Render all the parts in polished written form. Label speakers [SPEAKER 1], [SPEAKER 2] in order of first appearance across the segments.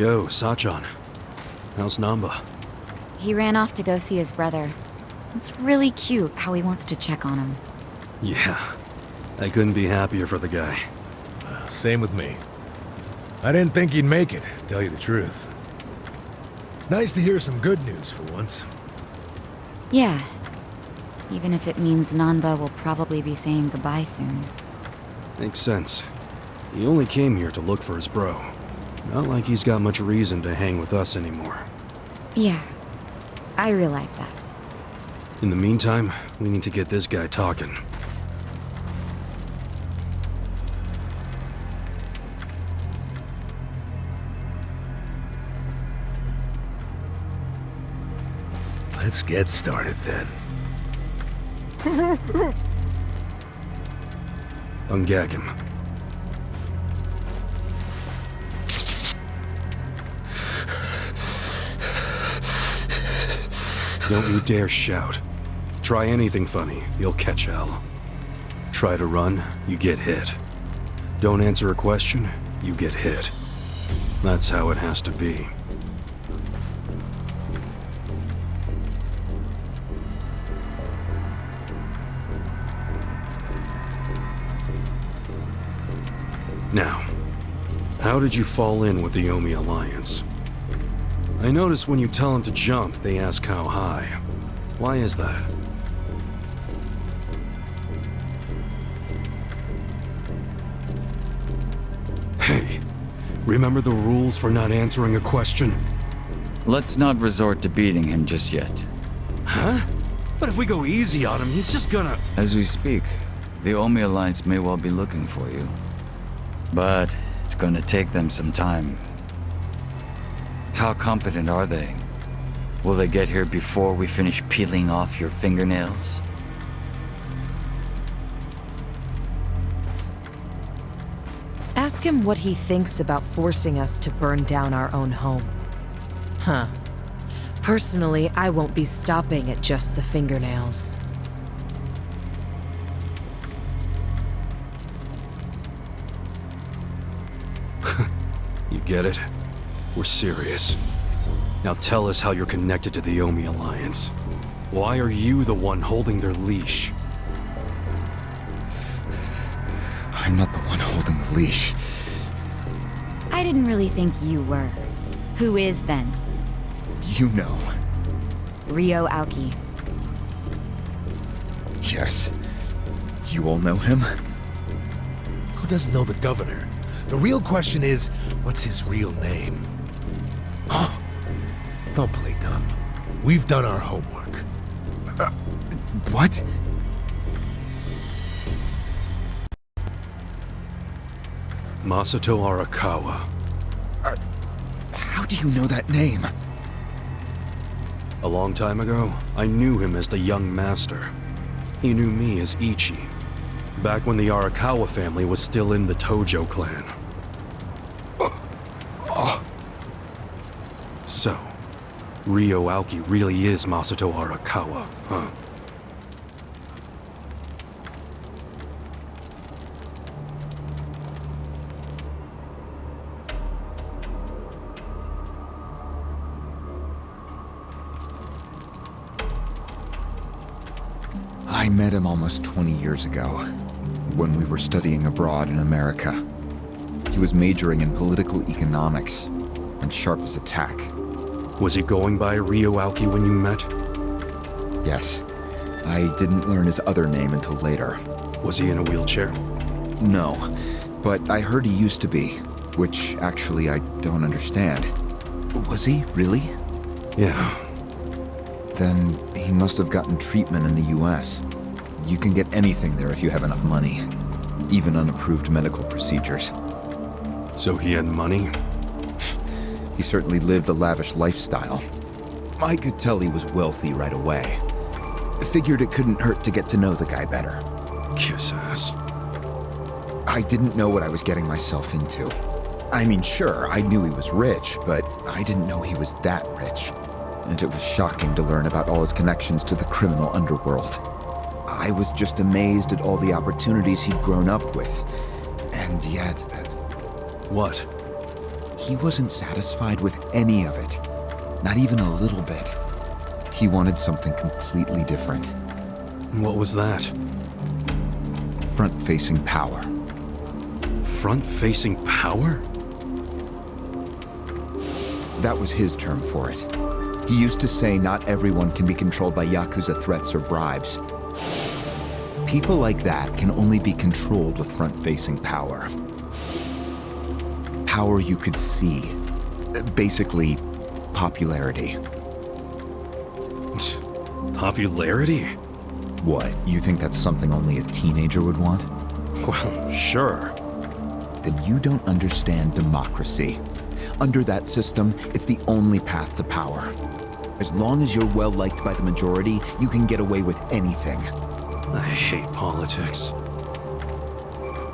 [SPEAKER 1] Yo, Sachan. How's Namba?
[SPEAKER 2] He ran off to go see his brother. It's really cute how he wants to check on him.
[SPEAKER 1] Yeah, I couldn't be happier for the guy.
[SPEAKER 3] Same with me. I didn't think he'd make it, to tell you the truth. It's nice to hear some good news for once.
[SPEAKER 2] Yeah. Even if it means Nanba will probably be saying goodbye soon.
[SPEAKER 1] Makes sense. He only came here to look for his bro. Not like he's got much reason to hang with us anymore.
[SPEAKER 2] Yeah, I realize that.
[SPEAKER 1] In the meantime, we need to get this guy talking.
[SPEAKER 3] Let's get started then.
[SPEAKER 1] Ungag him. Don't you dare shout. Try anything funny, you'll catch hell. Try to run, you get hit. Don't answer a question, you get hit. That's how it has to be. Now, how did you fall in with the Omi Alliance? I notice when you tell them to jump, they ask how high. Why is that? Hey, remember the rules for not answering a question?
[SPEAKER 4] Let's not resort to beating him just yet.
[SPEAKER 1] Huh? But if we go easy on him, he's just gonna...
[SPEAKER 4] As we speak, the Omi Alliance may well be looking for you. But it's gonna take them some time. How competent are they? Will they get here before we finish peeling off your fingernails?
[SPEAKER 5] Ask him what he thinks about forcing us to burn down our own home. Huh. Personally, I won't be stopping at just the fingernails.
[SPEAKER 1] You get it? We're serious. Now tell us how you're connected to the Omi Alliance. Why are you the one holding their leash?
[SPEAKER 6] I'm not the one holding the leash.
[SPEAKER 2] I didn't really think you were. Who is then?
[SPEAKER 6] You know.
[SPEAKER 2] Ryo Aoki.
[SPEAKER 6] Yes. You all know him?
[SPEAKER 3] Who doesn't know the governor? The real question is, what's his real name? Oh, don't play dumb. We've done our homework.
[SPEAKER 6] What?
[SPEAKER 1] Masato Arakawa.
[SPEAKER 6] How do you know that name?
[SPEAKER 1] A long time ago, I knew him as the young master. He knew me as Ichi. Back when the Arakawa family was still in the Tojo clan. So, Ryo Aoki really is Masato Arakawa, huh?
[SPEAKER 6] I met him almost 20 years ago, when we were studying abroad in America. He was majoring in political economics, and sharp as a tack.
[SPEAKER 1] Was he going by Ryo Aoki when you met?
[SPEAKER 6] Yes. I didn't learn his other name until later.
[SPEAKER 1] Was he in a wheelchair?
[SPEAKER 6] No, but I heard he used to be, which actually I don't understand. Was he, really?
[SPEAKER 1] Yeah.
[SPEAKER 6] Then he must have gotten treatment in the US. You can get anything there if you have enough money, even unapproved medical procedures.
[SPEAKER 1] So he had money?
[SPEAKER 6] He certainly lived a lavish lifestyle. I could tell he was wealthy right away. Figured it couldn't hurt to get to know the guy better.
[SPEAKER 1] Kiss ass.
[SPEAKER 6] I didn't know what I was getting myself into. I mean, sure, I knew he was rich, but I didn't know he was that rich. And it was shocking to learn about all his connections to the criminal underworld. I was just amazed at all the opportunities he'd grown up with. And yet...
[SPEAKER 1] What?
[SPEAKER 6] he wasn't satisfied with any of it. Not even a little bit. He wanted something completely different.
[SPEAKER 1] What was that?
[SPEAKER 6] Front-facing power.
[SPEAKER 1] Front-facing power?
[SPEAKER 6] That was his term for it. He used to say not everyone can be controlled by Yakuza threats or bribes. People like that can only be controlled with front-facing power. Power you could see. Basically, popularity.
[SPEAKER 1] Popularity?
[SPEAKER 6] What, you think that's something only a teenager would want?
[SPEAKER 1] Well, sure.
[SPEAKER 6] Then you don't understand democracy. Under that system, it's the only path to power. As long as you're well-liked by the majority, you can get away with anything.
[SPEAKER 1] I hate politics.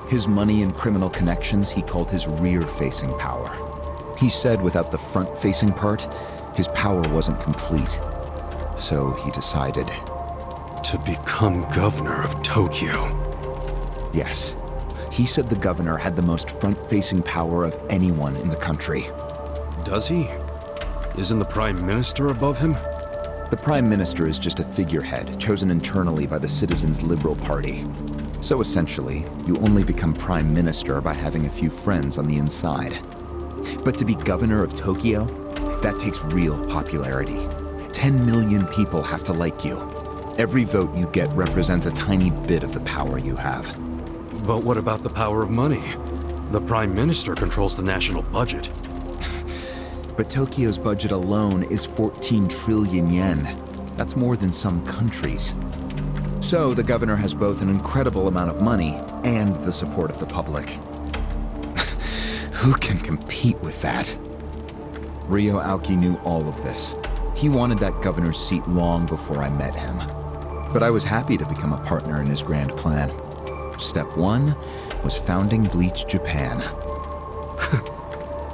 [SPEAKER 6] His money and criminal connections he called his rear-facing power. He said without the front-facing part, his power wasn't complete. So he decided.
[SPEAKER 1] To become governor of Tokyo.
[SPEAKER 6] Yes. He said the governor had the most front-facing power of anyone in the country.
[SPEAKER 1] Does he? Isn't the prime minister above him?
[SPEAKER 6] The prime minister is just a figurehead chosen internally by the Citizens' Liberal Party. So essentially, you only become prime minister by having a few friends on the inside. But to be governor of Tokyo, that takes real popularity. 10 million people have to like you. Every vote you get represents a tiny bit of the power you have.
[SPEAKER 1] But what about the power of money? The prime minister controls the national budget.
[SPEAKER 6] But Tokyo's budget alone is 14 trillion yen. That's more than some countries. So the governor has both an incredible amount of money and the support of the public. Who can compete with that? Ryo Aoki knew all of this. He wanted that governor's seat long before I met him. But I was happy to become a partner in his grand plan. Step 1 was founding Bleach Japan.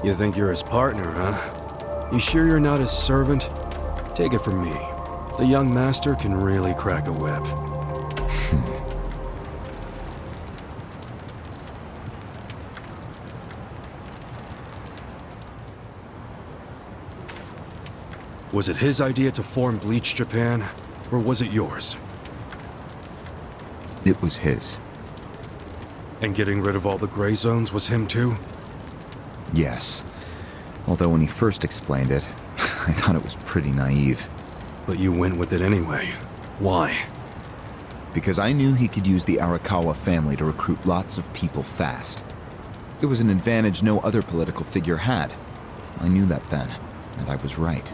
[SPEAKER 1] You think you're his partner, huh? You sure you're not his servant? Take it from me. The young master can really crack a whip. Was it his idea to form Bleach Japan, or was it yours?
[SPEAKER 6] It was his.
[SPEAKER 1] And getting rid of all the gray zones was him too?
[SPEAKER 6] Yes. Although when he first explained it, I thought it was pretty naive.
[SPEAKER 1] But you went with it anyway. Why?
[SPEAKER 6] Because I knew he could use the Arakawa family to recruit lots of people fast. It was an advantage no other political figure had. I knew that then, and I was right.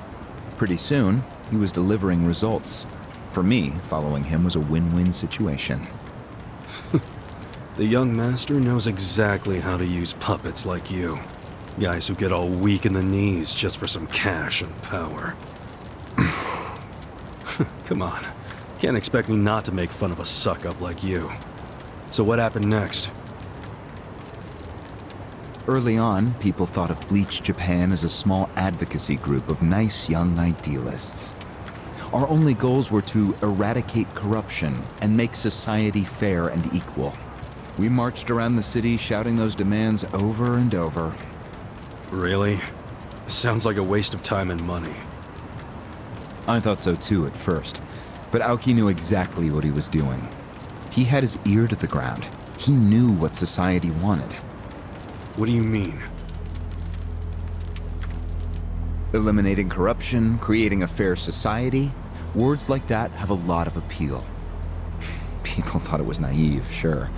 [SPEAKER 6] Pretty soon, he was delivering results. For me, following him was a win-win situation.
[SPEAKER 1] The young master knows exactly how to use puppets like you. Guys who get all weak in the knees just for some cash and power. Come on. Can't expect me not to make fun of a suck-up like you. So what happened next?
[SPEAKER 6] Early on, people thought of Bleach Japan as a small advocacy group of nice young idealists. Our only goals were to eradicate corruption and make society fair and equal. We marched around the city shouting those demands over and over.
[SPEAKER 1] Really? Sounds like a waste of time and money.
[SPEAKER 6] I thought so too at first, but Aoki knew exactly what he was doing. He had his ear to the ground. He knew what society wanted.
[SPEAKER 1] What do you mean?
[SPEAKER 6] Eliminating corruption, creating a fair society, words like that have a lot of appeal. People thought it was naive, sure,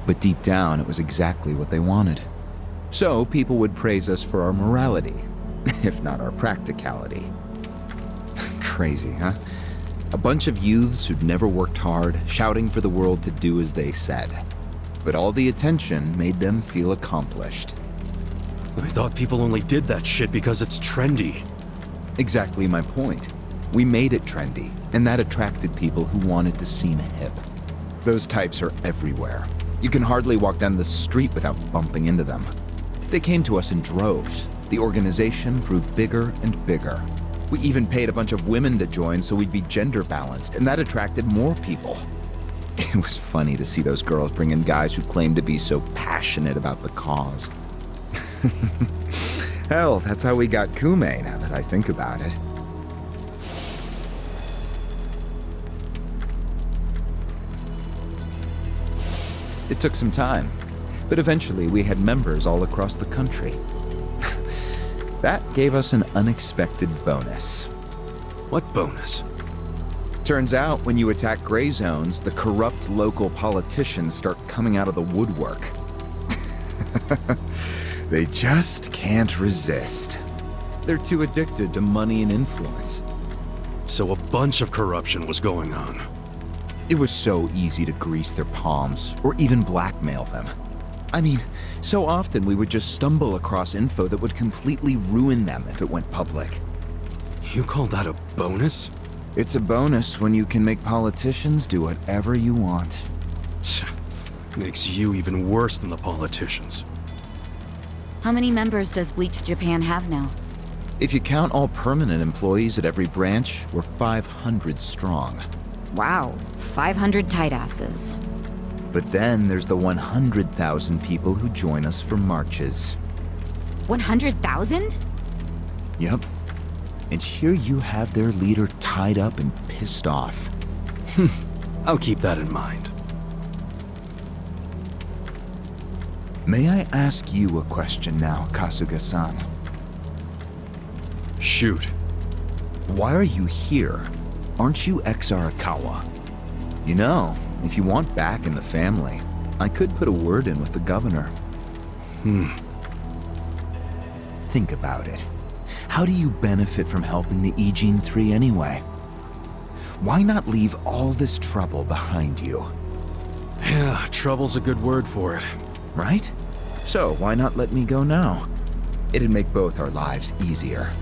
[SPEAKER 6] but deep down it was exactly what they wanted. So people would praise us for our morality, if not our practicality. Crazy, huh? A bunch of youths who'd never worked hard, shouting for the world to do as they said. But all the attention made them feel accomplished.
[SPEAKER 1] I thought people only did that shit because it's trendy.
[SPEAKER 6] Exactly my point. We made it trendy, and that attracted people who wanted to seem hip. Those types are everywhere. You can hardly walk down the street without bumping into them. They came to us in droves. The organization grew bigger and bigger. We even paid a bunch of women to join so we'd be gender balanced, and that attracted more people. It was funny to see those girls bring in guys who claimed to be so passionate about the cause. Hell, that's how we got Kume, now that I think about it. It took some time, but eventually we had members all across the country. That gave us an unexpected bonus.
[SPEAKER 1] What bonus?
[SPEAKER 6] Turns out, when you attack gray zones, the corrupt local politicians start coming out of the woodwork. They just can't resist. They're too addicted to money and influence.
[SPEAKER 1] So a bunch of corruption was going on.
[SPEAKER 6] It was so easy to grease their palms, or even blackmail them. I mean, so often we would just stumble across info that would completely ruin them if it went public.
[SPEAKER 1] You call that a bonus?
[SPEAKER 6] It's a bonus when you can make politicians do whatever you want.
[SPEAKER 1] Tch, makes you even worse than the politicians.
[SPEAKER 2] How many members does Bleach Japan have now?
[SPEAKER 6] If you count all permanent employees at every branch, we're 500 strong.
[SPEAKER 2] Wow, 500 tight asses.
[SPEAKER 6] But then there's the 100,000 people who join us for marches.
[SPEAKER 2] 100,000?
[SPEAKER 6] Yep. And here you have their leader tied up and pissed off.
[SPEAKER 1] I'll keep that in mind.
[SPEAKER 6] May I ask you a question now, Kasuga-san?
[SPEAKER 1] Shoot.
[SPEAKER 6] Why are you here? Aren't you ex-Arakawa? You know, if you want back in the family, I could put a word in with the governor. Think about it. How do you benefit from helping the Ijin 3 anyway? Why not leave all this trouble behind you?
[SPEAKER 1] Yeah, trouble's a good word for it.
[SPEAKER 6] Right? So why not let me go now? It'd make both our lives easier.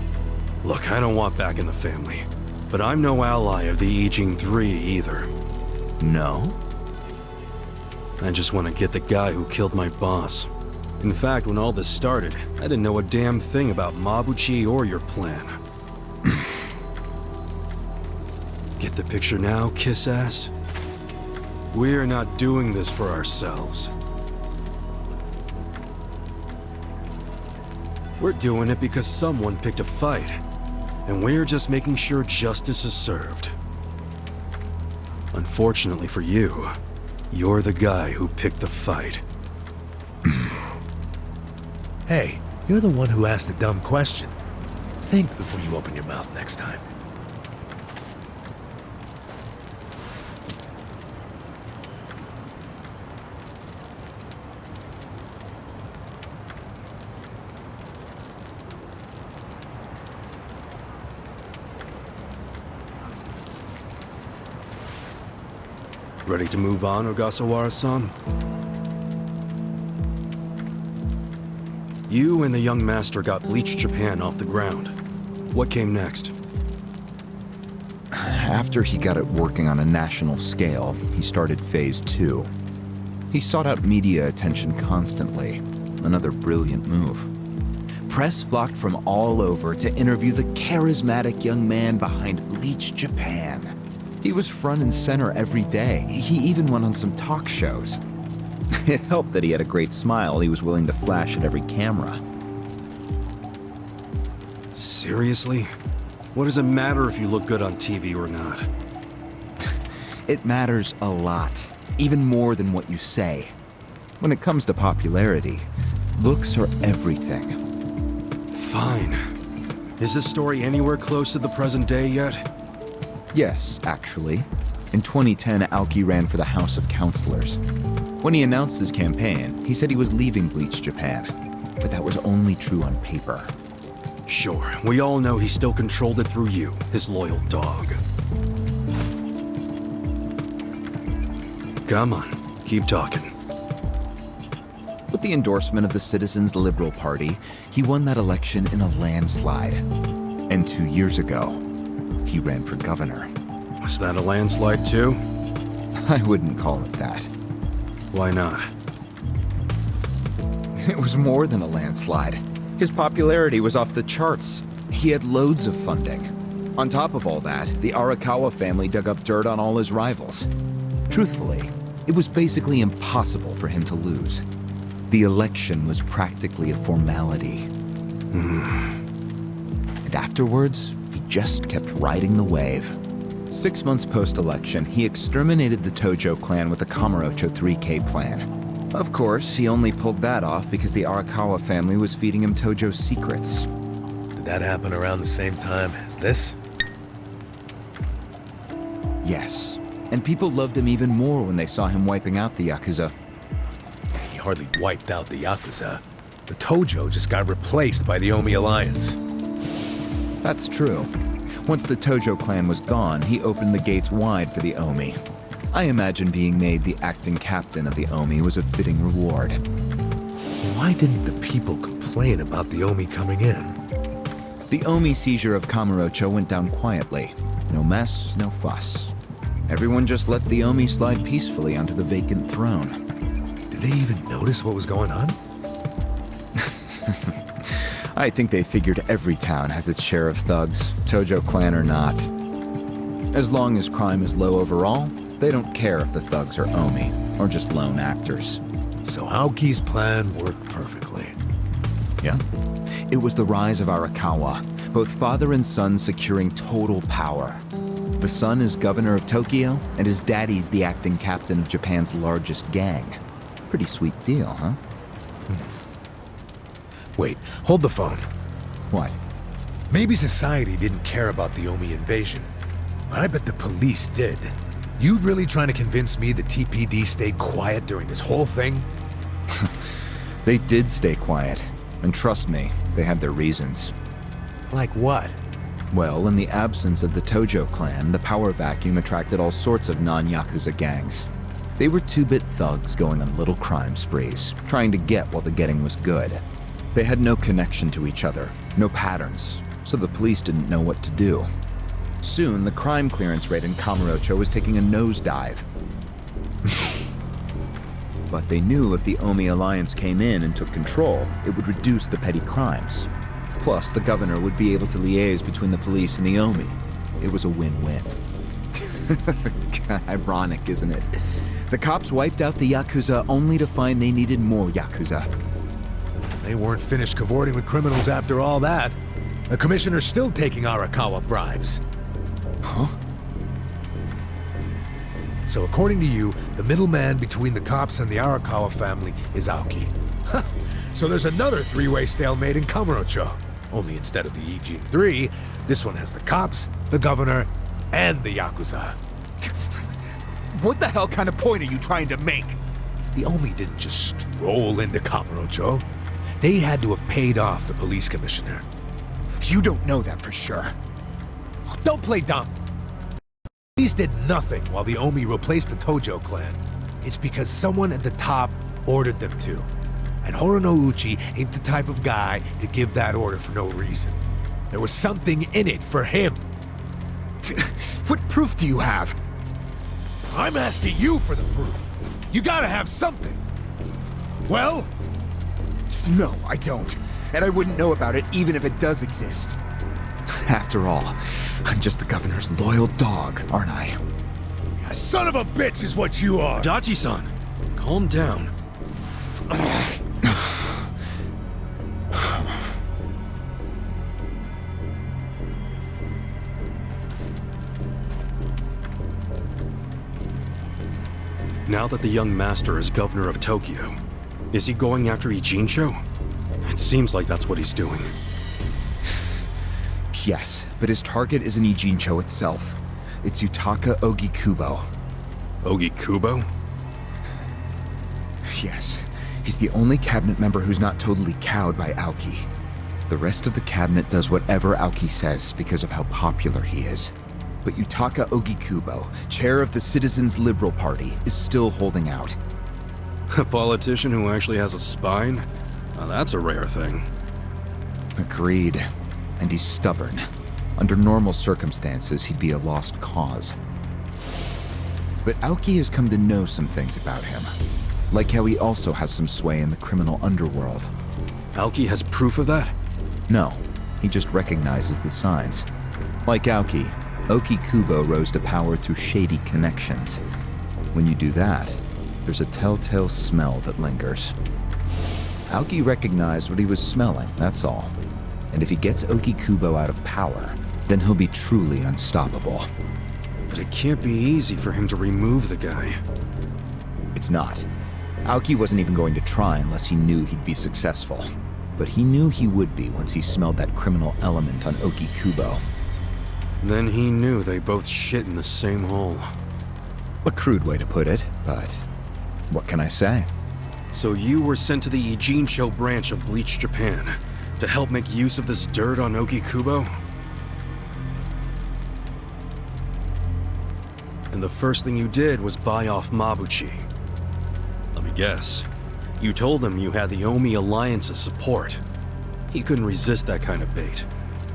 [SPEAKER 1] Look, I don't want back in the family. But I'm no ally of the Ijin 3 either.
[SPEAKER 6] No?
[SPEAKER 1] I just want to get the guy who killed my boss. In fact, when all this started, I didn't know a damn thing about Mabuchi or your plan. Get the picture now, kiss ass? We're not doing this for ourselves. We're doing it because someone picked a fight. And we're just making sure justice is served. Unfortunately for you, you're the guy who picked the fight.
[SPEAKER 3] Hey, you're the one who asked the dumb question. Think before you open your mouth next time.
[SPEAKER 1] Ready to move on, Ogasawara-san? You and the young master got Bleach Japan off the ground. What came next?
[SPEAKER 6] After he got it working on a national scale, he started Phase 2. He sought out media attention constantly. Another brilliant move. Press flocked from all over to interview the charismatic young man behind Bleach Japan. He was front and center every day. He even went on some talk shows. It helped that he had a great smile he was willing to flash at every camera.
[SPEAKER 1] Seriously? What does it matter if you look good on TV or not?
[SPEAKER 6] It matters a lot, even more than what you say. When it comes to popularity, looks are everything.
[SPEAKER 1] Fine. Is this story anywhere close to the present day yet?
[SPEAKER 6] Yes, actually. In 2010, Aoki ran for the House of Councilors. When he announced his campaign, he said he was leaving Bleach Japan. But that was only true on paper.
[SPEAKER 1] Sure, we all know he still controlled it through you, his loyal dog. Come on, keep talking.
[SPEAKER 6] With the endorsement of the Citizens Liberal Party, he won that election in a landslide. And 2 years ago, he ran for governor.
[SPEAKER 1] Was that a landslide too?
[SPEAKER 6] I wouldn't call it that.
[SPEAKER 1] Why not?
[SPEAKER 6] It was more than a landslide. His popularity was off the charts. He had loads of funding. On top of all that, the Arakawa family dug up dirt on all his rivals. Truthfully, it was basically impossible for him to lose. The election was practically a formality. And afterwards, he just kept riding the wave. 6 months post-election, he exterminated the Tojo clan with the Kamurocho 3K plan. Of course, he only pulled that off because the Arakawa family was feeding him Tojo secrets.
[SPEAKER 3] Did that happen around the same time as this?
[SPEAKER 6] Yes, and people loved him even more when they saw him wiping out the Yakuza.
[SPEAKER 3] He hardly wiped out the Yakuza. The Tojo just got replaced by the Omi Alliance.
[SPEAKER 6] That's true. Once the Tojo clan was gone, he opened the gates wide for the Omi. I imagine being made the acting captain of the Omi was a fitting reward.
[SPEAKER 3] Why didn't the people complain about the Omi coming in?
[SPEAKER 6] The Omi seizure of Kamurocho went down quietly. No mess, no fuss. Everyone just let the Omi slide peacefully onto the vacant throne.
[SPEAKER 3] Did they even notice what was going on?
[SPEAKER 6] I think they figured every town has its share of thugs, Tojo clan or not. As long as crime is low overall, they don't care if the thugs are Omi, or just lone actors.
[SPEAKER 3] So Aoki's plan worked perfectly.
[SPEAKER 6] Yeah. It was the rise of Arakawa, both father and son securing total power. The son is governor of Tokyo, and his daddy's the acting captain of Japan's largest gang. Pretty sweet deal, huh?
[SPEAKER 3] Wait, hold the phone.
[SPEAKER 6] What?
[SPEAKER 3] Maybe society didn't care about the Omi invasion, but I bet the police did. You really trying to convince me the TPD stayed quiet during this whole thing?
[SPEAKER 6] They did stay quiet. And trust me, they had their reasons.
[SPEAKER 3] Like what?
[SPEAKER 6] Well, in the absence of the Tojo clan, the power vacuum attracted all sorts of non-Yakuza gangs. They were two-bit thugs going on little crime sprees, trying to get while the getting was good. They had no connection to each other, no patterns, so the police didn't know what to do. Soon, the crime clearance rate in Kamurocho was taking a nosedive. But they knew if the Omi Alliance came in and took control, it would reduce the petty crimes. Plus, the governor would be able to liaise between the police and the Omi. It was a win-win. Ironic, isn't it? The cops wiped out the Yakuza only to find they needed more Yakuza.
[SPEAKER 3] They weren't finished cavorting with criminals after all that. The commissioner's still taking Arakawa bribes.
[SPEAKER 6] Huh?
[SPEAKER 3] So according to you, the middleman between the cops and the Arakawa family is Aoki. So there's another three-way stalemate in Kamurocho. Only instead of the Ijin 3, this one has the cops, the governor, and the Yakuza.
[SPEAKER 6] What the hell kind of point are you trying to make?
[SPEAKER 3] The Omi didn't just stroll into Kamurocho. They had to have paid off the police commissioner.
[SPEAKER 6] You don't know that for sure.
[SPEAKER 3] Don't play dumb. The police did nothing while the Omi replaced the Tojo clan. It's because someone at the top ordered them to. And Horonouchi ain't the type of guy to give that order for no reason. There was something in it for him.
[SPEAKER 6] What proof do you have?
[SPEAKER 3] I'm asking you for the proof. You gotta have something. Well?
[SPEAKER 6] No, I don't. And I wouldn't know about it even if it does exist. After all, I'm just the governor's loyal dog, aren't I?
[SPEAKER 3] A son of a bitch is what you are.
[SPEAKER 1] Dachi-san, calm down. Now that the young master is governor of Tokyo, is he going after Ijincho? It seems like that's what he's doing.
[SPEAKER 6] Yes, but his target isn't Ijincho itself. It's Yutaka Ogikubo.
[SPEAKER 1] Ogikubo?
[SPEAKER 6] Yes, he's the only cabinet member who's not totally cowed by Aoki. The rest of the cabinet does whatever Aoki says because of how popular he is. But Yutaka Ogikubo, chair of the Citizens Liberal Party, is still holding out.
[SPEAKER 1] A politician who actually has a spine? Now that's a rare thing.
[SPEAKER 6] Agreed. And he's stubborn. Under normal circumstances, he'd be a lost cause. But Aoki has come to know some things about him. Like how he also has some sway in the criminal underworld.
[SPEAKER 1] Aoki has proof of that?
[SPEAKER 6] No, he just recognizes the signs. Like Aoki, Ogikubo rose to power through shady connections. When you do that, there's a telltale smell that lingers. Aoki recognized what he was smelling, that's all. And if he gets Okikubo out of power, then he'll be truly unstoppable.
[SPEAKER 1] But it can't be easy for him to remove the guy.
[SPEAKER 6] It's not. Aoki wasn't even going to try unless he knew he'd be successful. But he knew he would be once he smelled that criminal element on Okikubo.
[SPEAKER 1] Then he knew they both shit in the same hole.
[SPEAKER 6] A crude way to put it, but what can I say?
[SPEAKER 1] So you were sent to the Ijincho branch of Bleach Japan to help make use of this dirt on Okikubo? And the first thing you did was buy off Mabuchi. Let me guess. You told him you had the Omi Alliance's support. He couldn't resist that kind of bait.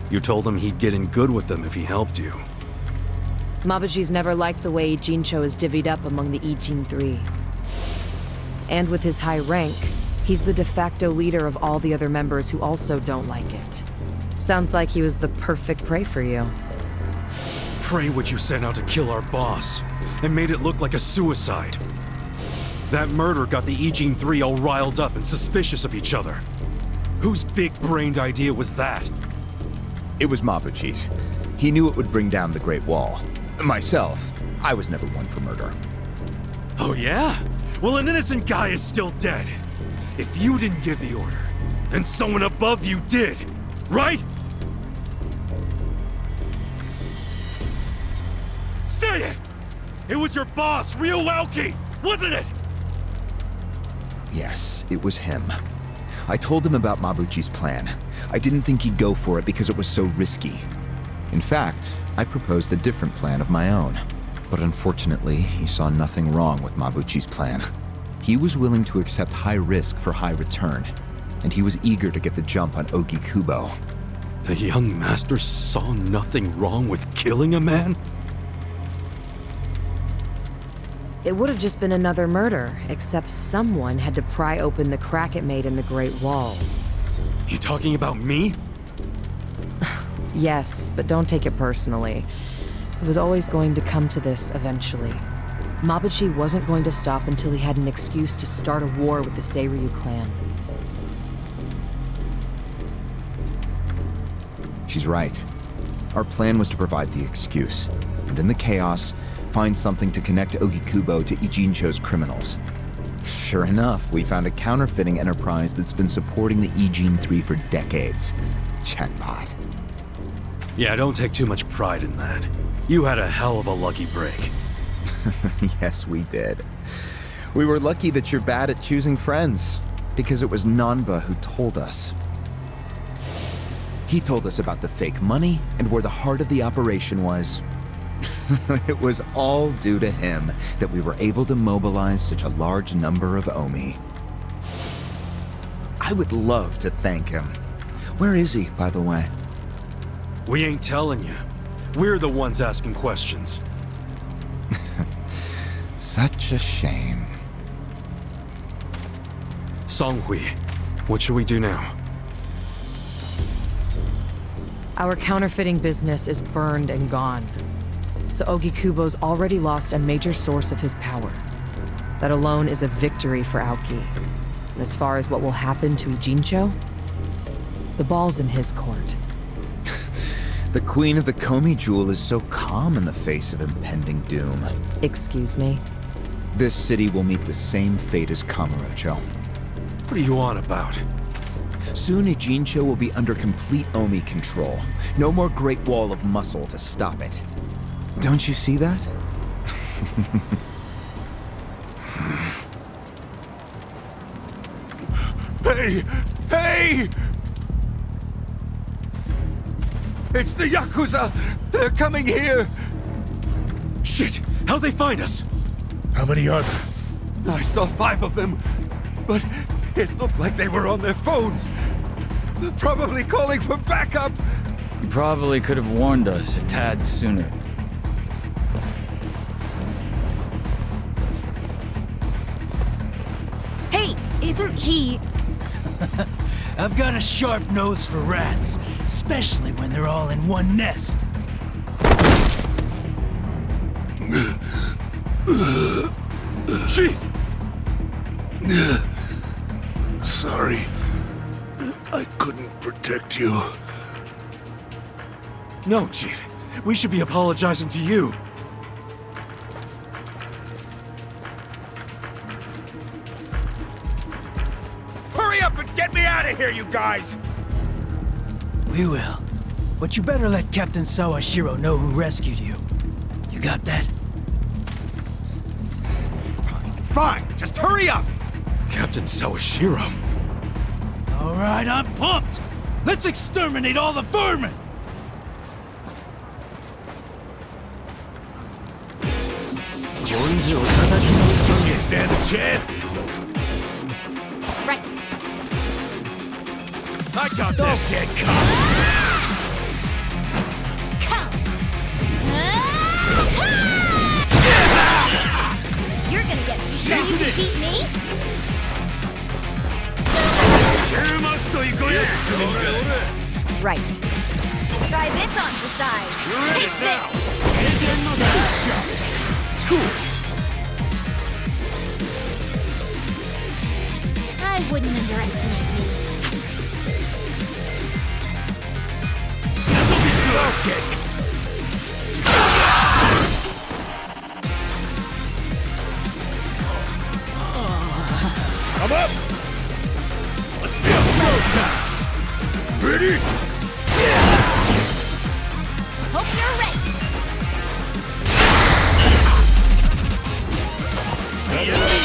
[SPEAKER 1] You told him he'd get in good with them if he helped you.
[SPEAKER 5] Mabuchi's never liked the way Ijincho is divvied up among the Ijin Three. And with his high rank, he's the de facto leader of all the other members who also don't like it. Sounds like he was the perfect prey for you.
[SPEAKER 1] Pray what you sent out to kill our boss, and made it look like a suicide. That murder got the Ijin Three all riled up and suspicious of each other. Whose big-brained idea was that?
[SPEAKER 6] It was Mabuchi's. He knew it would bring down the Great Wall. Myself, I was never one for murder.
[SPEAKER 1] Oh yeah? Well, an innocent guy is still dead. If you didn't give the order, then someone above you did, right? Say it! It was your boss, Ryuoki, wasn't it?
[SPEAKER 6] Yes, it was him. I told him about Mabuchi's plan. I didn't think he'd go for it because it was so risky. In fact, I proposed a different plan of my own. But unfortunately, he saw nothing wrong with Mabuchi's plan. He was willing to accept high risk for high return, and he was eager to get the jump on Okikubo.
[SPEAKER 1] The young master saw nothing wrong with killing a man?
[SPEAKER 5] It would have just been another murder, except someone had to pry open the crack it made in the Great Wall.
[SPEAKER 1] You talking about me?
[SPEAKER 5] Yes, but don't take it personally. It was always going to come to this eventually. Mabuchi wasn't going to stop until he had an excuse to start a war with the Seiryu clan.
[SPEAKER 6] She's right. Our plan was to provide the excuse, and in the chaos, find something to connect Okikubo to Ijincho's criminals. Sure enough, we found a counterfeiting enterprise that's been supporting the Ijin 3 for decades. Jackpot.
[SPEAKER 1] Yeah, don't take too much pride in that. You had a hell of a lucky break.
[SPEAKER 6] Yes, we did. We were lucky that you're bad at choosing friends, because it was Nanba who told us. He told us about the fake money and where the heart of the operation was. It was all due to him that we were able to mobilize such a large number of Omi. I would love to thank him. Where is he, by the way?
[SPEAKER 1] We ain't telling you. We're the ones asking questions.
[SPEAKER 6] Such a shame.
[SPEAKER 1] Songhui, what should we do now?
[SPEAKER 5] Our counterfeiting business is burned and gone. So Okikubo's already lost a major source of his power. That alone is a victory for Aoki. And as far as what will happen to Ijincho, the ball's in his court.
[SPEAKER 6] The Queen of the Komi Jewel is so calm in the face of impending doom.
[SPEAKER 5] Excuse me?
[SPEAKER 6] This city will meet the same fate as Kamurocho.
[SPEAKER 1] What are you on about?
[SPEAKER 6] Soon Ijincho will be under complete Omi control. No more Great Wall of muscle to stop it. Don't you see that?
[SPEAKER 1] Hey! Hey! It's the Yakuza! They're coming here! Shit! How'd they find us?
[SPEAKER 3] How many are there?
[SPEAKER 1] I saw 5 of them, but it looked like they were on their phones. They're probably calling for backup!
[SPEAKER 4] You probably could have warned us a tad sooner.
[SPEAKER 2] Hey, isn't he...
[SPEAKER 7] I've got a sharp nose for rats, especially when they're all in one nest.
[SPEAKER 1] Chief!
[SPEAKER 8] Sorry. I couldn't protect you.
[SPEAKER 1] No, Chief. We should be apologizing to you.
[SPEAKER 3] Hurry up and get me out of here, you guys!
[SPEAKER 7] We will. But you better let Captain Sawashiro know who rescued you. You got that?
[SPEAKER 3] Fine, just hurry up!
[SPEAKER 1] Captain Sawashiro.
[SPEAKER 7] All right, I'm pumped. Let's exterminate all the vermin.
[SPEAKER 3] You stand a chance?
[SPEAKER 2] Right.
[SPEAKER 3] I got this.
[SPEAKER 7] Get
[SPEAKER 2] Come. You're gonna get me. Sure you can beat me? Right. Try this on for size. Take this. I wouldn't underestimate me.
[SPEAKER 3] Come up! Let's get go time! Ready?
[SPEAKER 2] Hope you're ready.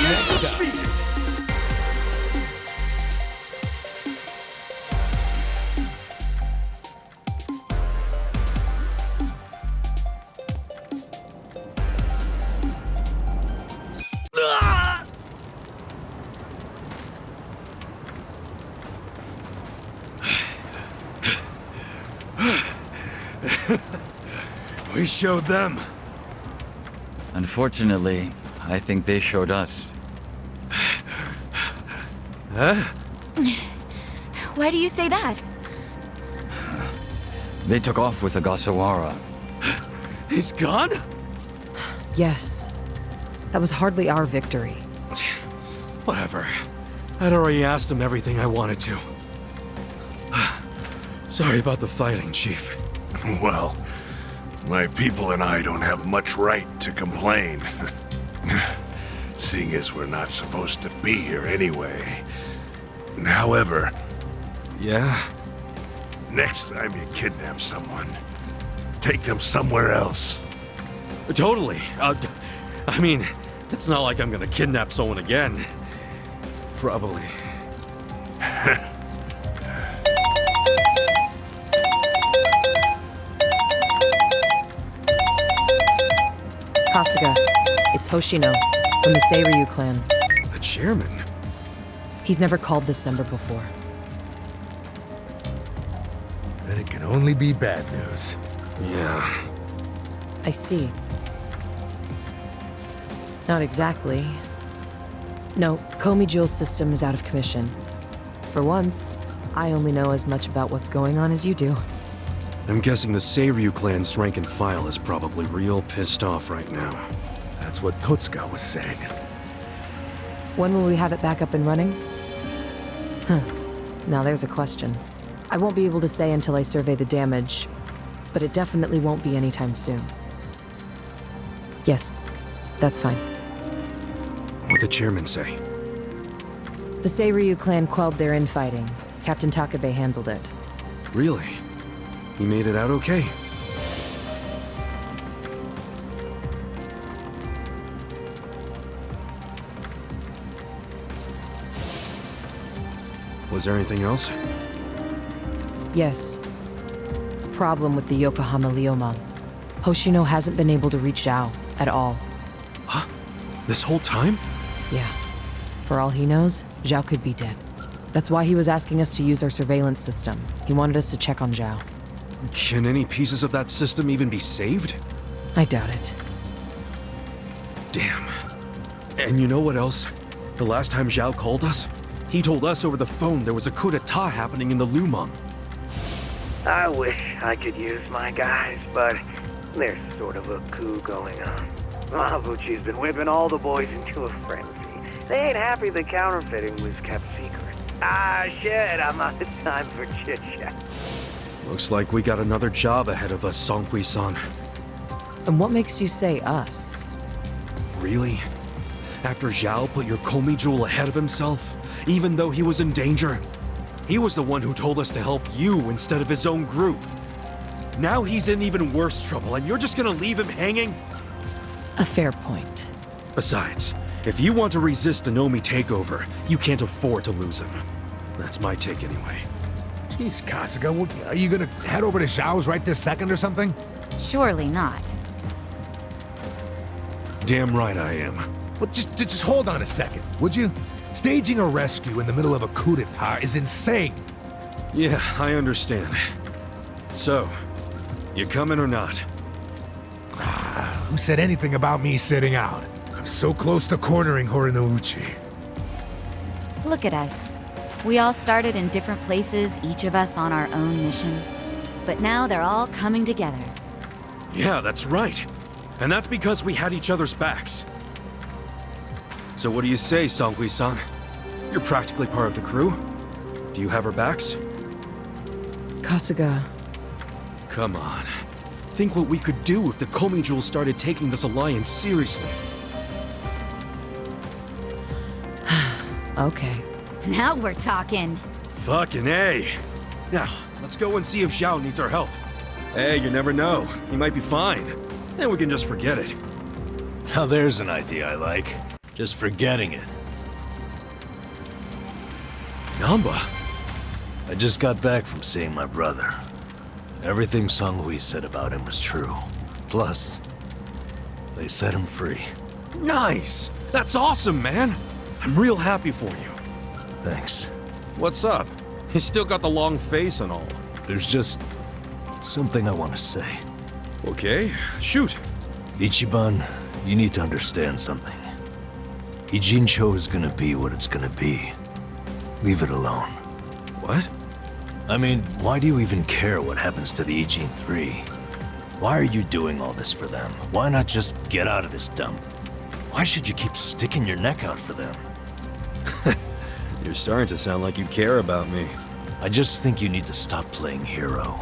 [SPEAKER 3] Next up.
[SPEAKER 1] We showed them.
[SPEAKER 4] Unfortunately, I think they showed us.
[SPEAKER 1] Huh?
[SPEAKER 2] Why do you say that?
[SPEAKER 4] They took off with Ogasawara.
[SPEAKER 1] He's gone?
[SPEAKER 5] Yes. That was hardly our victory.
[SPEAKER 1] Whatever. I'd already asked him everything I wanted to. Sorry about the fighting, Chief.
[SPEAKER 8] Well, my people and I don't have much right to complain. Seeing as we're not supposed to be here anyway. However,
[SPEAKER 1] Yeah?
[SPEAKER 8] next time you kidnap someone, take them somewhere else.
[SPEAKER 1] Totally. I mean, it's not like I'm gonna kidnap someone again. Probably.
[SPEAKER 5] Kasuga, it's Hoshino, from the Seiryu clan.
[SPEAKER 1] The chairman?
[SPEAKER 5] He's never called this number before.
[SPEAKER 3] Then it can only be bad news.
[SPEAKER 1] Yeah.
[SPEAKER 5] I see. Not exactly. No, Komi Jewel's system is out of commission. For once, I only know as much about what's going on as you do.
[SPEAKER 1] I'm guessing the Seiryu clan's rank and file is probably real pissed off right now.
[SPEAKER 3] That's what Totsuka was saying.
[SPEAKER 5] When will we have it back up and running? Huh. Now there's a question. I won't be able to say until I survey the damage, but it definitely won't be anytime soon. Yes, that's fine.
[SPEAKER 1] What'd the chairman say?
[SPEAKER 5] The Seiryu clan quelled their infighting. Captain Takabe handled it.
[SPEAKER 1] Really? He made it out okay? Was there anything else?
[SPEAKER 5] Yes. A problem with the Yokohama Leomon. Hoshino hasn't been able to reach Zhao at all.
[SPEAKER 1] This whole time?
[SPEAKER 5] Yeah. For all he knows, Zhao could be dead. That's why he was asking us to use our surveillance system. He wanted us to check on Zhao.
[SPEAKER 1] Can any pieces of that system even be saved?
[SPEAKER 5] I doubt it.
[SPEAKER 1] Damn. And you know what else? The last time Zhao called us, he told us over the phone there was a coup d'etat happening in the Lumon.
[SPEAKER 9] I wish I could use my guys, but there's sort of a coup going on. Mabuchi's been whipping all the boys into a frenzy. They ain't happy the counterfeiting was kept secret. Ah, shit, I'm out of time for chit-chat.
[SPEAKER 1] Looks like we got another job ahead of us, Songhui-san.
[SPEAKER 5] And what makes you say us?
[SPEAKER 1] Really? After Zhao put your Komi jewel ahead of himself, even though he was in danger? He was the one who told us to help you instead of his own group. Now he's in even worse trouble, and you're just gonna leave him hanging?
[SPEAKER 5] A fair point.
[SPEAKER 1] Besides, if you want to resist the Nomi takeover, you can't afford to lose him. That's my take anyway.
[SPEAKER 3] Jeez, Kasuga, are you gonna head over to Zhao's right this second or something?
[SPEAKER 2] Surely not.
[SPEAKER 1] Damn right I am.
[SPEAKER 3] Well, just hold on a second, would you? Staging a rescue in the middle of a coup d'etat is insane.
[SPEAKER 1] Yeah, I understand. So, you coming or not?
[SPEAKER 3] Who said anything about me sitting out? I'm so close to cornering Horinouchi.
[SPEAKER 2] Look at us. We all started in different places, each of us on our own mission. But now they're all coming together.
[SPEAKER 1] Yeah, that's right. And that's because we had each other's backs. So what do you say, Songhui-san? You're practically part of the crew. Do you have our backs?
[SPEAKER 5] Kasuga,
[SPEAKER 1] Come on. Think what we could do if the Komi Jewel started taking this alliance seriously.
[SPEAKER 5] okay.
[SPEAKER 2] Now we're talking.
[SPEAKER 1] Fucking A. Now, let's go and see if Zhao needs our help. Hey, you never know. He might be fine. Then we can just forget it.
[SPEAKER 7] Now there's an idea I like. Just forgetting it.
[SPEAKER 1] Namba?
[SPEAKER 7] I just got back from seeing my brother. Everything Songhui said about him was true. Plus, they set him free.
[SPEAKER 1] Nice! That's awesome, man! I'm real happy for you.
[SPEAKER 7] Thanks.
[SPEAKER 1] What's up? He's still got the long face and all.
[SPEAKER 7] There's just something I want to say.
[SPEAKER 1] Okay, shoot.
[SPEAKER 7] Ichiban, you need to understand something. Ijincho is gonna be what it's gonna be. Leave it alone.
[SPEAKER 1] What?
[SPEAKER 7] I mean, why do you even care what happens to the Ijin 3? Why are you doing all this for them? Why not just get out of this dump? Why should you keep sticking your neck out for them?
[SPEAKER 1] You're starting to sound like you care about me.
[SPEAKER 7] I just think you need to stop playing hero.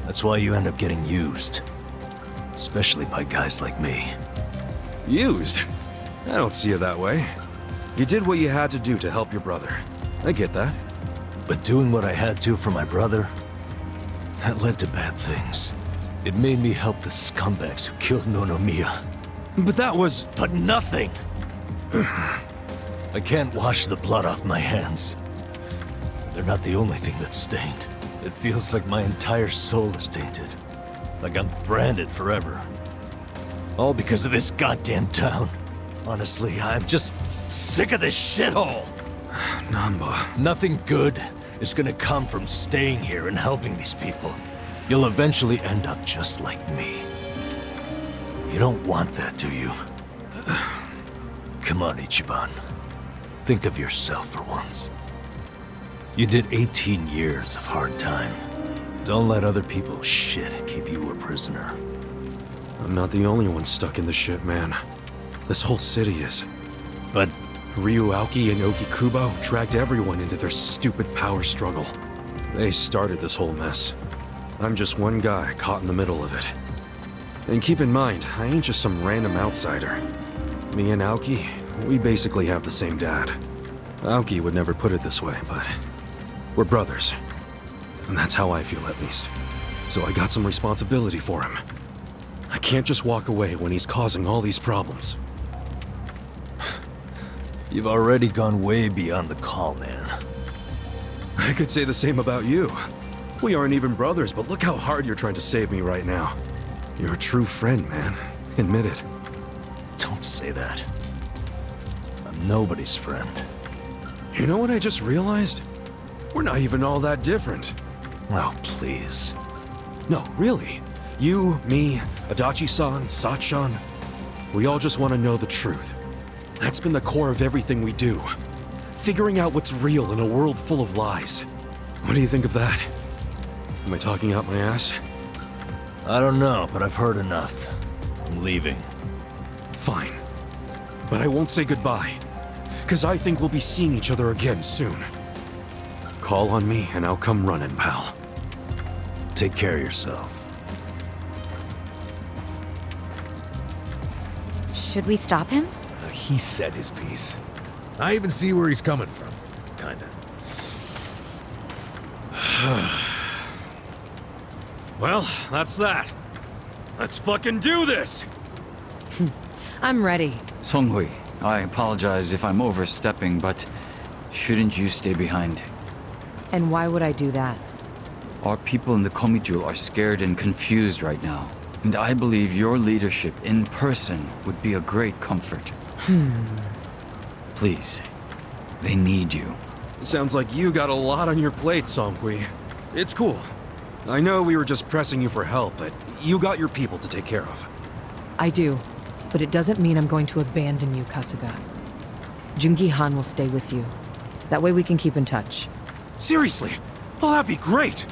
[SPEAKER 7] That's why you end up getting used. Especially by guys like me.
[SPEAKER 1] Used? I don't see it that way. You did what you had to do to help your brother. I get that.
[SPEAKER 7] But doing what I had to for my brother, that led to bad things. It made me help the scumbags who killed Nonomiya.
[SPEAKER 1] But that was...
[SPEAKER 7] But nothing! I can't wash the blood off my hands. They're not the only thing that's stained. It feels like my entire soul is tainted. Like I'm branded forever. All because of this goddamn town. Honestly, I'm just sick of this shithole!
[SPEAKER 1] Namba...
[SPEAKER 7] Nothing good is gonna come from staying here and helping these people. You'll eventually end up just like me. You don't want that, do you? Come on, Ichiban. Think of yourself for once. You did 18 years of hard time. Don't let other people's shit keep you a prisoner.
[SPEAKER 1] I'm not the only one stuck in the shit, man. This whole city is.
[SPEAKER 7] But
[SPEAKER 1] Ryu Aoki and Oki Kubo dragged everyone into their stupid power struggle. They started this whole mess. I'm just one guy caught in the middle of it. And keep in mind, I ain't just some random outsider. Me and Aoki, we basically have the same dad. Aoki would never put it this way, but we're brothers. And that's how I feel, at least. So I got some responsibility for him. I can't just walk away when he's causing all these problems.
[SPEAKER 7] you've already gone way beyond the call, man.
[SPEAKER 1] I could say the same about you. We aren't even brothers, but look how hard you're trying to save me right now. You're a true friend, man. Admit it.
[SPEAKER 7] Don't say that. I'm nobody's friend.
[SPEAKER 1] You know what I just realized? We're not even all that different.
[SPEAKER 7] Oh, please.
[SPEAKER 1] No, really. You, me, Adachi-san, Sachan. We all just want to know the truth. That's been the core of everything we do. Figuring out what's real in a world full of lies. What do you think of that? Am I talking out my ass?
[SPEAKER 7] I don't know, but I've heard enough. I'm leaving.
[SPEAKER 1] Fine. But I won't say goodbye. Because I think we'll be seeing each other again soon. Call on me and I'll come running, pal.
[SPEAKER 7] Take take care of yourself.
[SPEAKER 2] Should we stop him?
[SPEAKER 3] He said his piece. I even see where he's coming from. Kinda.
[SPEAKER 1] Well, that's that. Let's fucking do this!
[SPEAKER 5] I'm ready.
[SPEAKER 4] Songhui, I apologize if I'm overstepping, but shouldn't you stay behind?
[SPEAKER 5] And why would I do that?
[SPEAKER 4] Our people in the Komijul are scared and confused right now. And I believe your leadership in person would be a great comfort. Please, they need you.
[SPEAKER 1] Sounds like you got a lot on your plate, Songhui. It's cool. I know we were just pressing you for help, but you got your people to take care of.
[SPEAKER 5] I do, but it doesn't mean I'm going to abandon you, Kasuga. Jungi Han will stay with you. That way we can keep in touch.
[SPEAKER 1] Seriously? Well, that'd be great!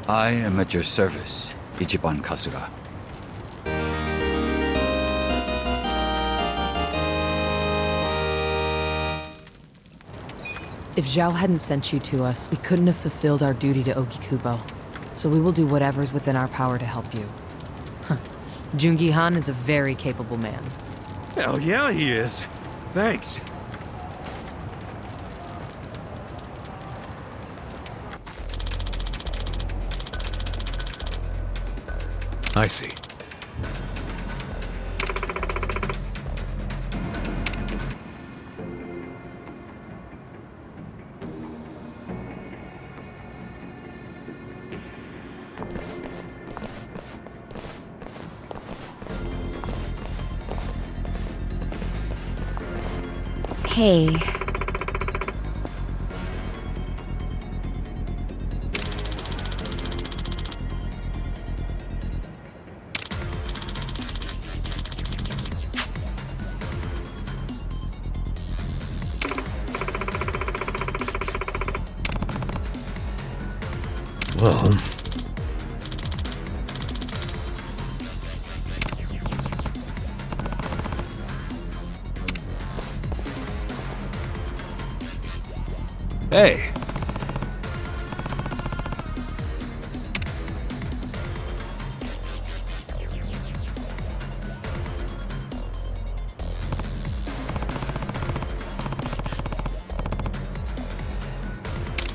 [SPEAKER 4] I am at your service, Ichiban Kasuga.
[SPEAKER 5] If Zhao hadn't sent you to us, we couldn't have fulfilled our duty to Ogikubo. So we will do whatever's within our power to help you. Jungi Han is a very capable man.
[SPEAKER 1] Hell yeah, he is. Thanks.
[SPEAKER 3] I see.
[SPEAKER 2] Hey.
[SPEAKER 3] Well... Hey.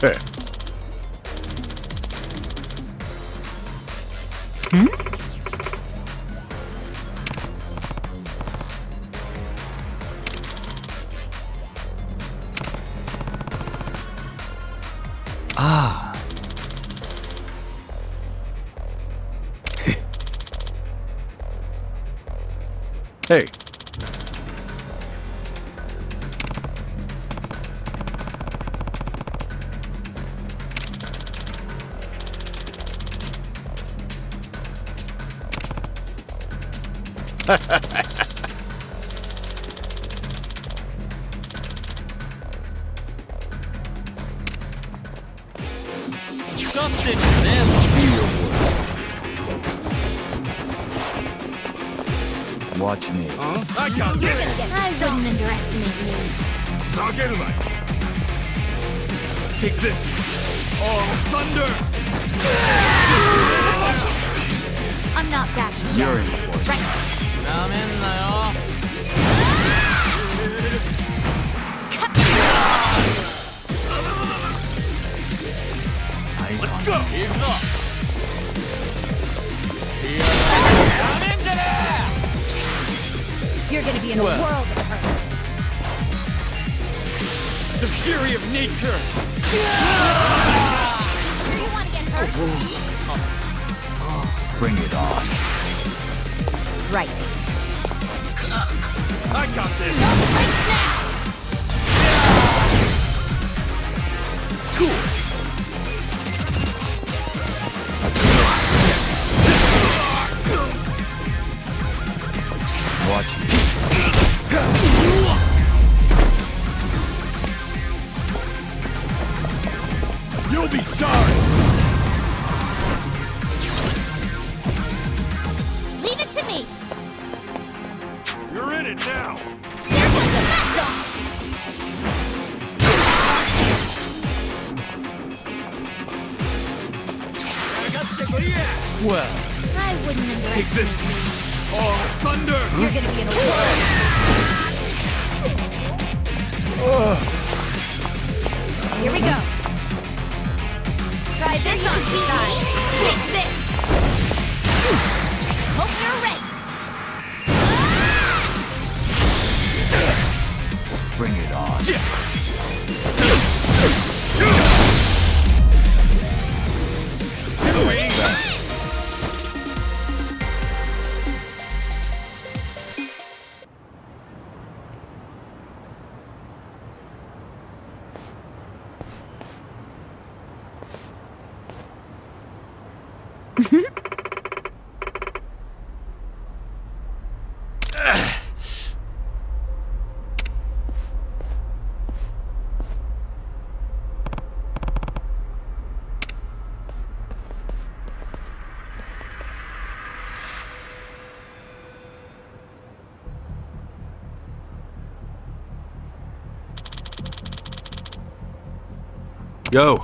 [SPEAKER 3] Hey. Ah. Hey.
[SPEAKER 10] Dustin, them.
[SPEAKER 4] Do your worst. Watch me.
[SPEAKER 1] I got this!
[SPEAKER 2] I wouldn't underestimate you.
[SPEAKER 1] Take this! Oh, thunder!
[SPEAKER 2] I'm not backing
[SPEAKER 4] You're
[SPEAKER 2] down.
[SPEAKER 4] in for it.
[SPEAKER 2] Right.
[SPEAKER 4] Eyes on
[SPEAKER 1] Go!
[SPEAKER 2] You're gonna be in a world of hurt.
[SPEAKER 1] The fury of nature!
[SPEAKER 2] Sure you wanna get hurt?
[SPEAKER 4] Bring it on.
[SPEAKER 2] Right.
[SPEAKER 1] I got this!
[SPEAKER 2] Right now!
[SPEAKER 1] Cool!
[SPEAKER 4] Watch me.
[SPEAKER 1] You'll be sorry!
[SPEAKER 2] Leave it to me!
[SPEAKER 1] You're in it now!
[SPEAKER 2] Here comes the battle!
[SPEAKER 10] Well,
[SPEAKER 2] I wouldn't underestimate
[SPEAKER 10] take this.
[SPEAKER 2] you.
[SPEAKER 10] Oh, thunder!
[SPEAKER 2] You're gonna be in a whirl. Here we go. Try this on, guys. Take this. Hope you're ready.
[SPEAKER 4] Bring it on.
[SPEAKER 1] Yo.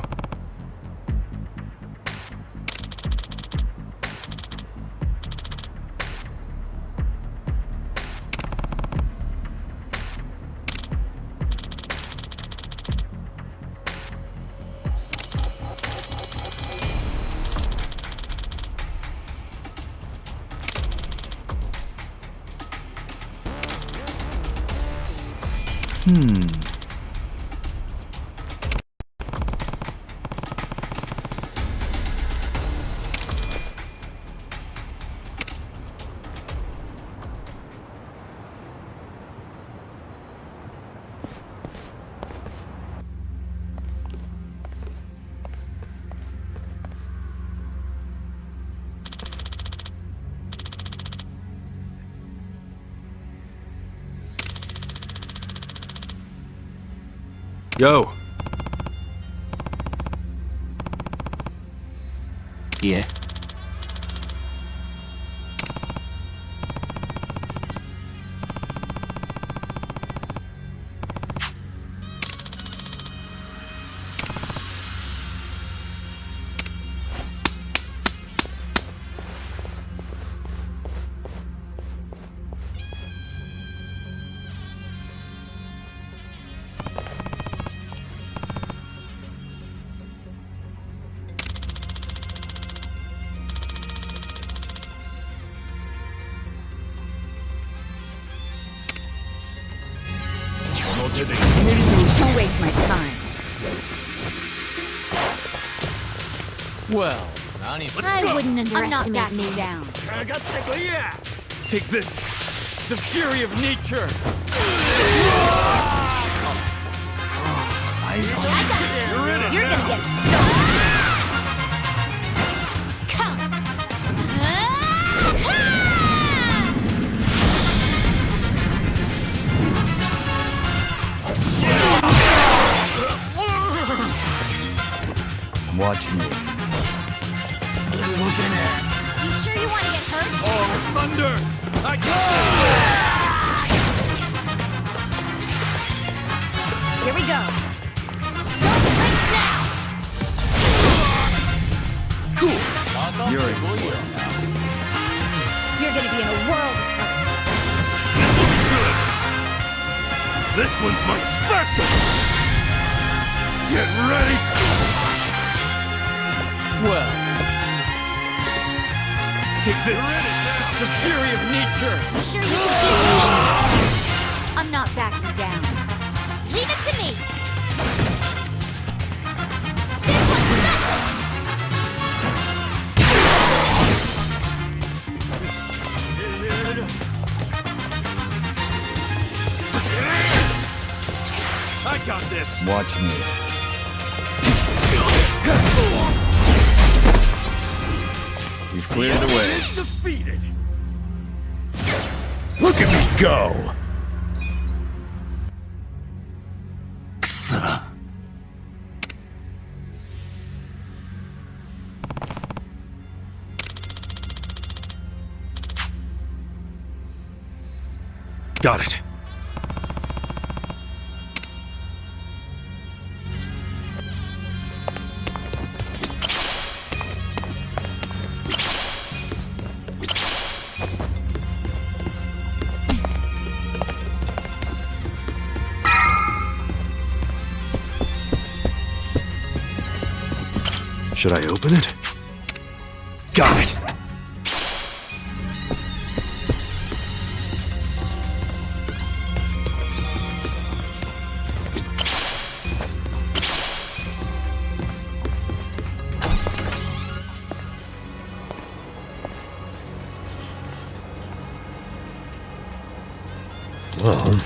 [SPEAKER 1] Yo.
[SPEAKER 7] Yeah.
[SPEAKER 2] Don't waste my time.
[SPEAKER 10] Well,
[SPEAKER 2] I wouldn't underestimate me. Down.
[SPEAKER 10] take this. The fury of nature.
[SPEAKER 4] Eyes on
[SPEAKER 2] I got this. You're gonna get stoned. Come.
[SPEAKER 4] Watch me.
[SPEAKER 2] You sure you want to get hurt?
[SPEAKER 10] Oh, thunder!
[SPEAKER 2] Here we go. Don't flinch now.
[SPEAKER 4] You're in.
[SPEAKER 2] You're gonna be in a world of hurt.
[SPEAKER 8] This one's my special! Get ready!
[SPEAKER 10] Well, take this. The fury of nature.
[SPEAKER 2] You sure you can keep me? I'm not backing down. Leave it to me. This one's special.
[SPEAKER 8] I got this!
[SPEAKER 4] Watch me. We've cleared the way.
[SPEAKER 8] Is defeated! Look at me go!
[SPEAKER 1] Got it. Should I open it? Got it!
[SPEAKER 3] Well,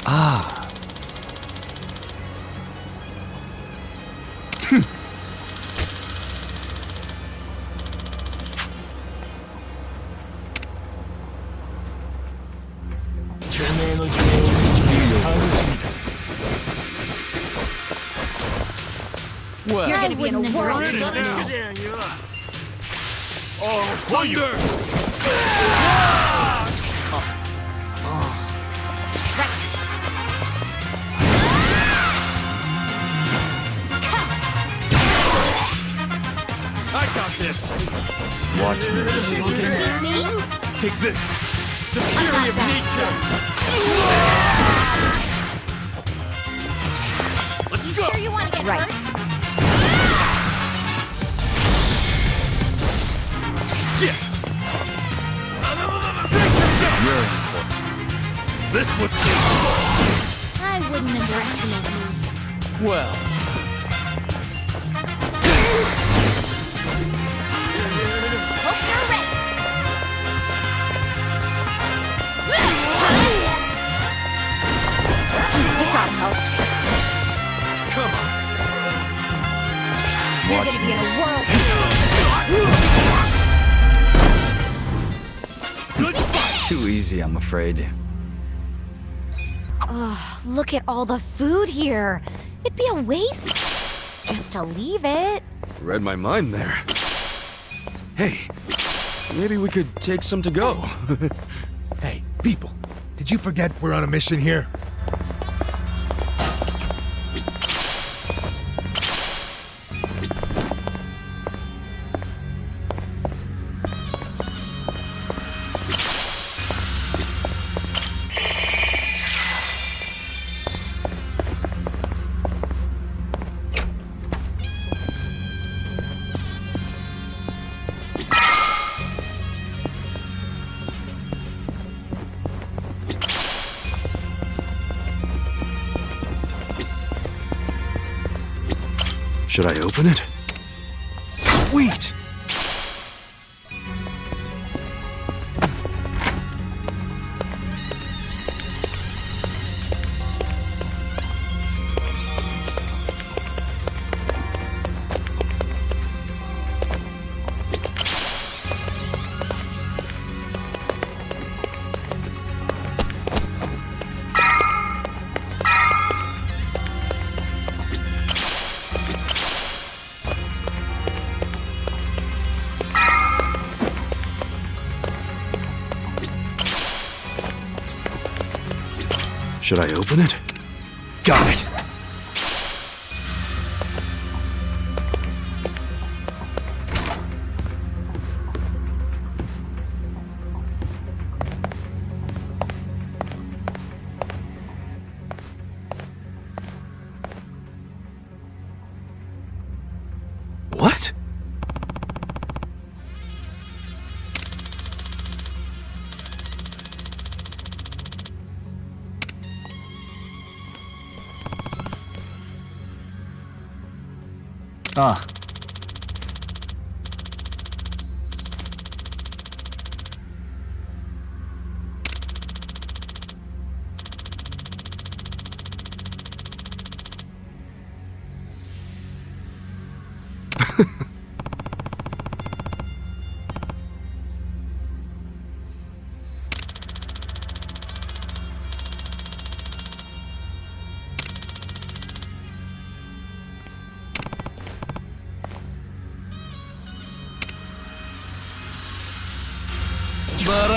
[SPEAKER 4] Ah. Well,
[SPEAKER 2] You're gonna be in a world of
[SPEAKER 10] now.
[SPEAKER 2] trouble.
[SPEAKER 10] Oh, thunder! I got this.
[SPEAKER 4] watch me.
[SPEAKER 10] Take this. The fury of nature. Let's
[SPEAKER 2] You
[SPEAKER 10] go.
[SPEAKER 2] sure you want to get
[SPEAKER 5] Right.
[SPEAKER 2] hurt?
[SPEAKER 10] Yeah.
[SPEAKER 4] You're in for it.
[SPEAKER 8] This would
[SPEAKER 2] I wouldn't underestimate me.
[SPEAKER 4] Well,
[SPEAKER 2] Hope you're ready. This ought to help.
[SPEAKER 10] Come on.
[SPEAKER 2] You're
[SPEAKER 4] watch
[SPEAKER 2] gonna be
[SPEAKER 4] me.
[SPEAKER 2] in a world.
[SPEAKER 10] Good fight.
[SPEAKER 4] Too easy, I'm afraid.
[SPEAKER 2] Oh, look at all the food here. It'd be a waste just to leave it.
[SPEAKER 1] Read my mind there. Hey, maybe we could take some to go.
[SPEAKER 3] hey, people, did you forget we're on a mission here?
[SPEAKER 1] Should I open it? Sweet! Should I open it? Got it! What?
[SPEAKER 7] Ah.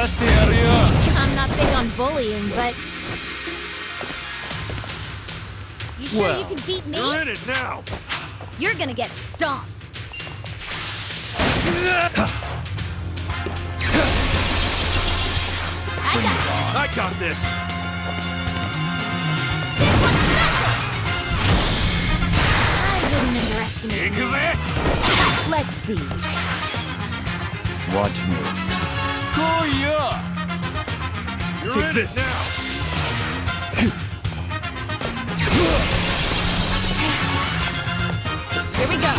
[SPEAKER 2] I'm not big on bullying, but... You sure you
[SPEAKER 4] Well,
[SPEAKER 2] can beat me?
[SPEAKER 8] You're in it now.
[SPEAKER 2] You're gonna get stomped.
[SPEAKER 4] bring it on.
[SPEAKER 10] I got this.
[SPEAKER 2] I wouldn't underestimate you.
[SPEAKER 10] Yakuza!
[SPEAKER 2] Let's see.
[SPEAKER 4] Watch me.
[SPEAKER 10] You're
[SPEAKER 7] Take
[SPEAKER 10] in
[SPEAKER 7] this.
[SPEAKER 10] it now.
[SPEAKER 2] Here we go.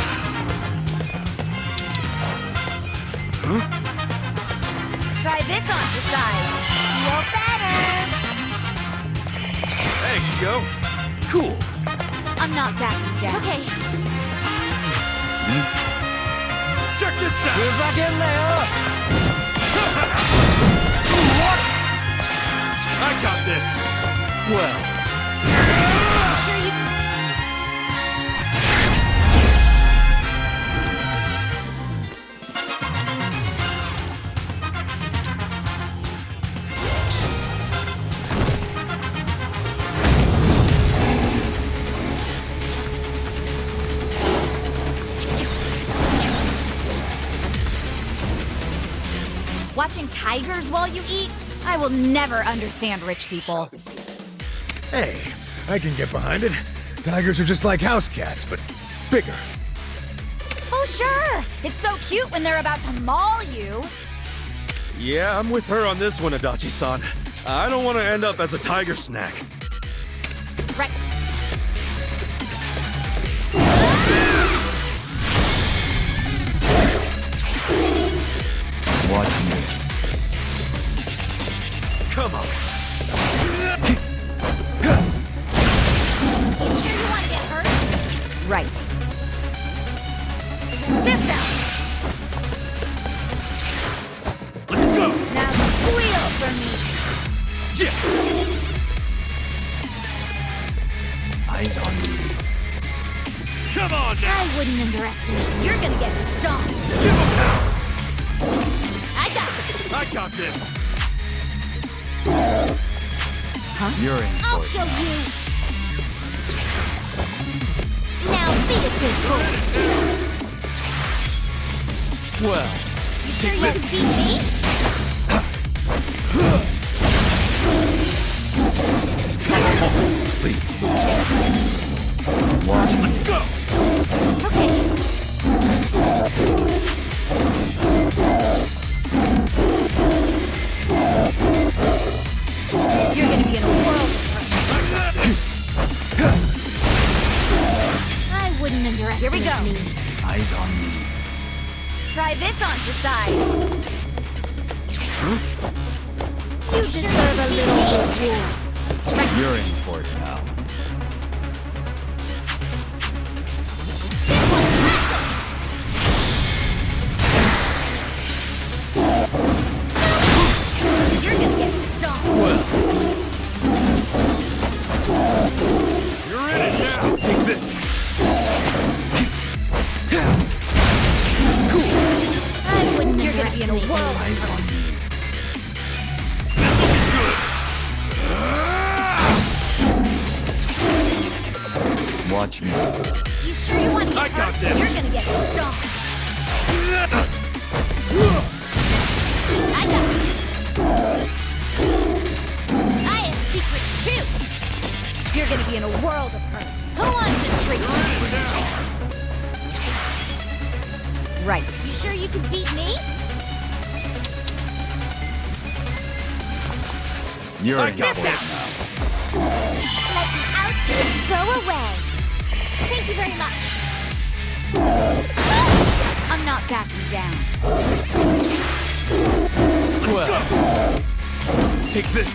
[SPEAKER 2] Try this on the side. Feel better.
[SPEAKER 10] Thanks, Joe. Cool.
[SPEAKER 2] I'm not backing down. Okay.
[SPEAKER 10] Check this out. I got this.
[SPEAKER 7] Well,
[SPEAKER 2] Sure you... Watching tigers while you eat? I will never understand rich people.
[SPEAKER 3] Hey, I can get behind it. Tigers are just like house cats, but bigger.
[SPEAKER 2] Oh, sure. It's so cute when they're about to maul you.
[SPEAKER 1] Yeah, I'm with her on this one, Adachi-san. I don't want to end up as a tiger snack.
[SPEAKER 2] Right.
[SPEAKER 4] Watch me.
[SPEAKER 10] Come on.
[SPEAKER 2] You sure you want to get hurt? Right. This out.
[SPEAKER 10] Let's go.
[SPEAKER 2] Now squeal for me.
[SPEAKER 10] Yeah.
[SPEAKER 4] Eyes on me.
[SPEAKER 10] Come on now.
[SPEAKER 2] I wouldn't underestimate you. You're gonna get stomped.
[SPEAKER 10] Give him hell.
[SPEAKER 2] I got this.
[SPEAKER 10] I got this.
[SPEAKER 4] You're in
[SPEAKER 2] I'll
[SPEAKER 4] for it.
[SPEAKER 2] show you. Now be a good boy.
[SPEAKER 7] well.
[SPEAKER 2] You sure you can beat me?
[SPEAKER 7] Please.
[SPEAKER 4] Watch me.
[SPEAKER 10] Let's go.
[SPEAKER 2] Okay. You're gonna be in a world of hurt. I wouldn't underestimate
[SPEAKER 5] Here we go.
[SPEAKER 2] me.
[SPEAKER 4] Eyes on me.
[SPEAKER 2] Try this on the side. You deserve a little reward.
[SPEAKER 4] You're in for it now.
[SPEAKER 2] You're gonna get stomped.
[SPEAKER 10] You're in it now.
[SPEAKER 7] Take this.
[SPEAKER 2] I wouldn't You're gonna be in a world.
[SPEAKER 4] Eyes on me. Watch me.
[SPEAKER 2] You sure you want to
[SPEAKER 10] I
[SPEAKER 2] get
[SPEAKER 10] got
[SPEAKER 2] hurt?
[SPEAKER 10] this.
[SPEAKER 2] You're gonna get stomped. I got this. I have secrets too. You're gonna be in a world of hurt. Who wants a treat? Right. You sure you can beat me?
[SPEAKER 4] You're
[SPEAKER 10] I
[SPEAKER 4] in
[SPEAKER 10] got
[SPEAKER 4] for
[SPEAKER 10] this.
[SPEAKER 4] it now.
[SPEAKER 2] Let me out to go away. Thank you very much. I'm not backing down.
[SPEAKER 10] Let's go.
[SPEAKER 7] Take this.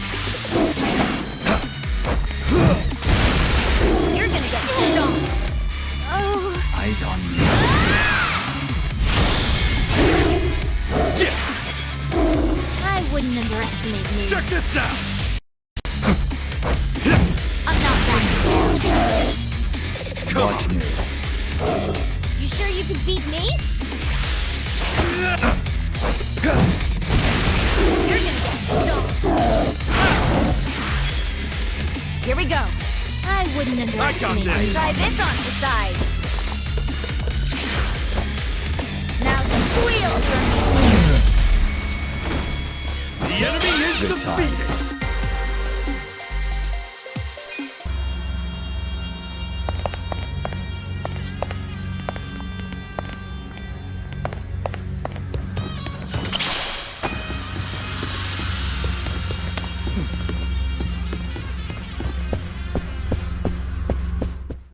[SPEAKER 2] You're gonna get stomped. Oh.
[SPEAKER 4] Eyes on me.
[SPEAKER 2] I wouldn't underestimate me.
[SPEAKER 10] Check this out.
[SPEAKER 2] I'm not backing down.
[SPEAKER 4] Watch me.
[SPEAKER 2] You sure you can beat me? You're gonna get stomped. Here we go. I wouldn't underestimate you.
[SPEAKER 10] this.
[SPEAKER 2] Try this on the side. Now squeal for me.
[SPEAKER 10] The enemy is
[SPEAKER 4] good times.